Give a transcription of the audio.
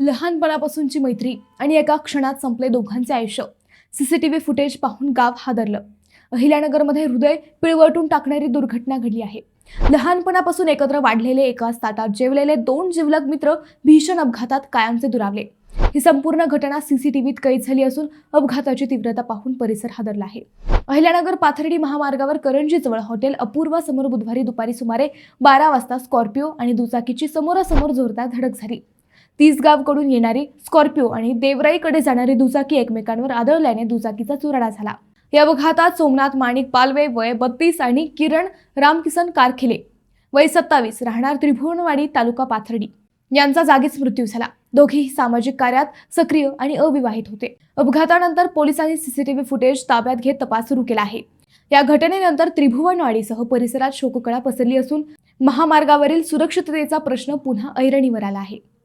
लहानपणापासूनची मैत्री आणि एका क्षणात संपले दोघांचे आयुष्य. सीसीटीव्ही फुटेज पाहून गाव हादरलं. अहिल्यानगरमध्ये हृदय पिळवटून टाकणारी दुर्घटना घडली आहे. लहानपणापासून एकत्र वाढलेले, एकाच ताटात जेवलेले दोन जिवलग मित्र भीषण अपघातात कायमचे दुरावले. ही संपूर्ण घटना सीसीटीव्हीत कैद झाली असून अपघाताची तीव्रता पाहून परिसर हादरला आहे. अहिल्यानगर पाथर्डी महामार्गावर करंजीजवळ हॉटेल अपूर्वा समोर बुधवारी दुपारी सुमारे 12 वाजता स्कॉर्पिओ आणि दुचाकीची समोरासमोर जोरदार धडक झाली. तिसगावकडून येणारी स्कॉर्पिओ आणि देवराईकडे जाणारी दुचाकी एकमेकांवर आदळल्याने दुचाकीचा चुराडा झाला. या अपघातात सोमनाथ माणिक पालवे वय 32 आणि किरण रामकिसन कारखिले वय 27 राहणार त्रिभुवनवाडी तालुका पाथर्डी यांचा जागीच मृत्यू झाला. दोघेही सामाजिक कार्यात सक्रिय आणि अविवाहित होते. अपघातानंतर पोलिसांनी सीसीटीव्ही फुटेज ताब्यात घेत तपास सुरू केला आहे. या घटनेनंतर त्रिभुवनवाडीसह परिसरात शोककळा पसरली असून महामार्गावरील सुरक्षिततेचा प्रश्न पुन्हा ऐरणीवर आला आहे.